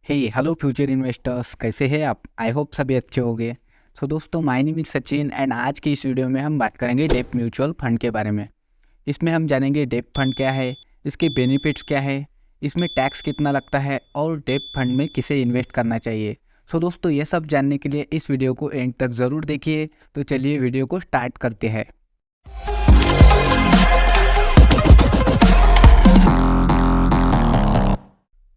हे hello future investors, कैसे हैं आप? आई होप सभी अच्छे होंगे। सो दोस्तों, my name is Sachin and आज की इस वीडियो में हम बात करेंगे डेप म्यूचुअल फंड के बारे में। इसमें हम जानेंगे डेप फंड क्या है, इसके बेनिफिट्स क्या है, इसमें टैक्स कितना लगता है और डेप फंड में किसे इन्वेस्ट करना चाहिए। सो दोस्तों, ये सब जानने के लिए इस वीडियो को एंड तक ज़रूर देखिए। तो चलिए वीडियो को स्टार्ट करते हैं।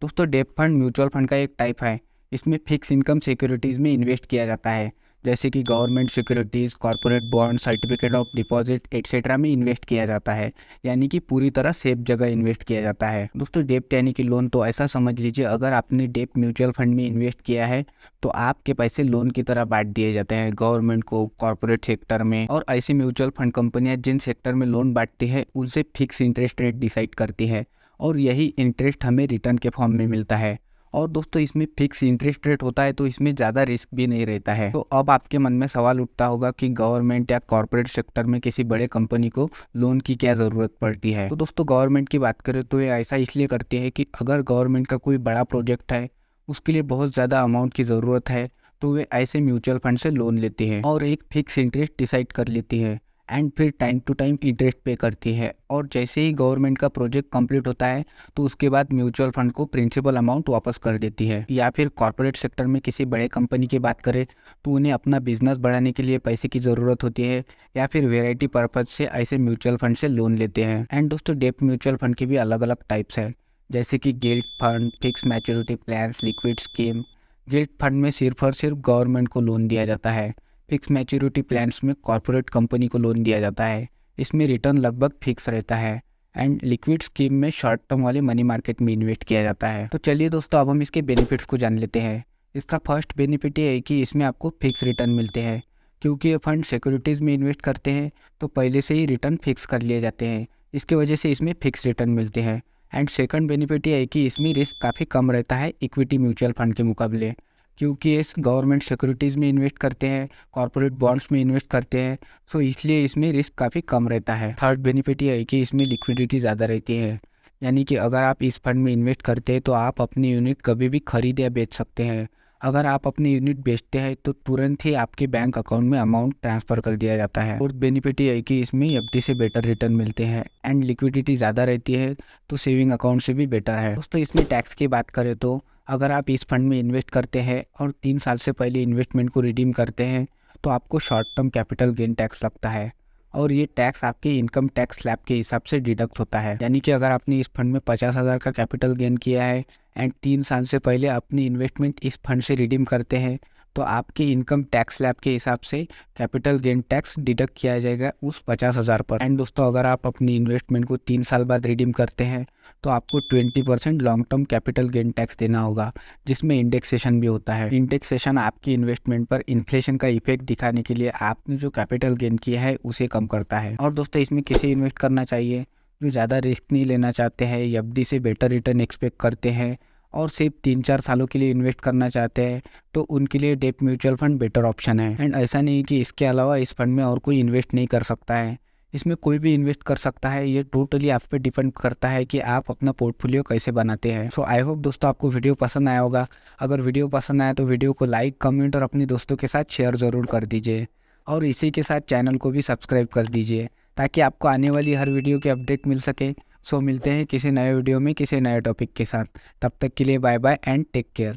दोस्तों, डेप फंड म्यूचुअल फंड का एक टाइप है। इसमें फिक्स इनकम सिक्योरिटीज़ में इन्वेस्ट किया जाता है, जैसे कि government securities, corporate bond, certificate of deposit etcetera में इन्वेस्ट किया जाता है। यानी कि पूरी तरह सेफ जगह इन्वेस्ट किया जाता है। दोस्तों, डेप्ट यानी कि लोन, तो ऐसा समझ लीजिए, अगर आपने डेप्ट म्यूचुअल फंड में इन्वेस्ट किया है तो आपके पैसे लोन की तरह बांट दिए जाते हैं गवर्नमेंट को, कॉर्पोरेट सेक्टर में। और ऐसी म्यूचुअल फंड कंपनियां जिन सेक्टर में लोन बांटती है उनसे फिक्स इंटरेस्ट रेट डिसाइड करती है और यही इंटरेस्ट हमें रिटर्न के फॉर्म में मिलता है। और दोस्तों, इसमें फिक्स इंटरेस्ट रेट होता है तो इसमें ज़्यादा रिस्क भी नहीं रहता है। तो अब आपके मन में सवाल उठता होगा कि गवर्नमेंट या कॉर्पोरेट सेक्टर में किसी बड़े कंपनी को लोन की क्या ज़रूरत पड़ती है। तो दोस्तों, गवर्नमेंट की बात करें तो ये ऐसा इसलिए करती है कि अगर गवर्नमेंट का कोई बड़ा प्रोजेक्ट है, उसके लिए बहुत ज़्यादा अमाउंट की ज़रूरत है, तो वे ऐसे म्यूचुअल फंड से लोन लेती है और एक फिक्स इंटरेस्ट डिसाइड कर लेती है एंड फिर टाइम टू टाइम इंटरेस्ट पे करती है। और जैसे ही गवर्नमेंट का प्रोजेक्ट कंप्लीट होता है तो उसके बाद म्यूचुअल फंड को प्रिंसिपल अमाउंट वापस कर देती है। या फिर कॉर्पोरेट सेक्टर में किसी बड़े कंपनी की बात करें तो उन्हें अपना बिजनेस बढ़ाने के लिए पैसे की ज़रूरत होती है या फिर वेराइटी पर्पज से ऐसे म्यूचुअल फंड से लोन लेते हैं। एंड दोस्तों, डेप्ट म्यूचुअल फंड के भी अलग अलग टाइप्स है, जैसे कि guilt fund, fix maturity plan, liquid scheme. Guilt fund में सिर्फ और सिर्फ गवर्नमेंट को लोन दिया जाता है। फिक्स मैच्योरिटी प्लान्स में कॉर्पोरेट कंपनी को लोन दिया जाता है। इसमें रिटर्न लगभग फिक्स रहता है। एंड लिक्विड स्कीम में शॉर्ट टर्म वाले मनी मार्केट में इन्वेस्ट किया जाता है। तो चलिए दोस्तों, अब हम इसके बेनिफिट्स को जान लेते हैं। इसका फर्स्ट बेनिफिट ये है कि इसमें आपको फिक्स रिटर्न मिलते हैं। क्योंकि ये फंड सिक्योरिटीज़ में इन्वेस्ट करते हैं तो पहले से ही रिटर्न फिक्स कर लिए जाते हैं। इसके वजह से इसमें फिक्स रिटर्न मिलते हैं। एंड सेकंड बेनिफिट ये है कि इसमें रिस्क काफ़ी कम रहता है इक्विटी म्यूचुअल फंड के मुकाबले, क्योंकि इस गवर्नमेंट सिक्योरिटीज़ में इन्वेस्ट करते हैं, कॉर्पोरेट बॉन्ड्स में इन्वेस्ट करते हैं, सो इसलिए इसमें रिस्क काफ़ी कम रहता है। थर्ड बेनिफिट ये है कि इसमें लिक्विडिटी ज़्यादा रहती है। यानी कि अगर आप इस फंड में इन्वेस्ट करते हैं तो आप अपनी यूनिट कभी भी खरीद या बेच सकते हैं। अगर आप अपनी यूनिट बेचते हैं तो तुरंत ही आपके बैंक अकाउंट में अमाउंट ट्रांसफ़र कर दिया जाता है। फोर्थ बेनिफिट ये है कि इसमें एफडी से बेटर रिटर्न मिलते हैं एंड लिक्विडिटी ज़्यादा रहती है तो सेविंग अकाउंट से भी बेटर है। दोस्तों, इसमें टैक्स की बात करें तो अगर आप इस फंड में इन्वेस्ट करते हैं और 3 साल से पहले इन्वेस्टमेंट को रिडीम करते हैं तो आपको short term capital gain tax लगता है और ये टैक्स आपके इनकम टैक्स स्लैब के हिसाब से डिडक्ट होता है। यानी कि अगर आपने इस फंड में 50,000 का कैपिटल गेन किया है एंड 3 साल से पहले अपनी इन्वेस्टमेंट इस फंड से रिडीम करते हैं तो आपके इनकम टैक्स स्लैब के हिसाब से कैपिटल गेन टैक्स डिडक्ट किया जाएगा उस 50,000 पर। एंड दोस्तों, अगर आप अपनी इन्वेस्टमेंट को 3 साल बाद रिडीम करते हैं तो आपको 20% long term capital gain tax देना होगा, जिसमें इंडेक्सेशन भी होता है। इंडेक्सेशन आपकी इन्वेस्टमेंट पर इन्फ्लेशन का इफेक्ट दिखाने के लिए आपने जो कैपिटल गेन किया है उसे कम करता है। और दोस्तों, इसमें किसे इन्वेस्ट करना चाहिए? जो ज़्यादा रिस्क नहीं लेना चाहते हैं, एफडी से बेटर रिटर्न एक्सपेक्ट करते हैं और सिर्फ 3-4 सालों के लिए इन्वेस्ट करना चाहते हैं तो उनके लिए डेप्ट म्यूचुअल फंड बेटर ऑप्शन है। एंड ऐसा नहीं कि इसके अलावा इस फंड में और कोई इन्वेस्ट नहीं कर सकता है। इसमें कोई भी इन्वेस्ट कर सकता है। ये टोटली आप पे डिपेंड करता है कि आप अपना पोर्टफोलियो कैसे बनाते हैं। सो आई होप दोस्तों, आपको वीडियो पसंद आया होगा। अगर वीडियो पसंद आया तो वीडियो को लाइक, कमेंट और अपने दोस्तों के साथ शेयर ज़रूर कर दीजिए और इसी के साथ चैनल को भी सब्सक्राइब कर दीजिए ताकि आपको आने वाली हर वीडियो की अपडेट मिल सके। सो मिलते हैं किसी नए वीडियो में किसी नए टॉपिक के साथ। तब तक के लिए bye bye and take care.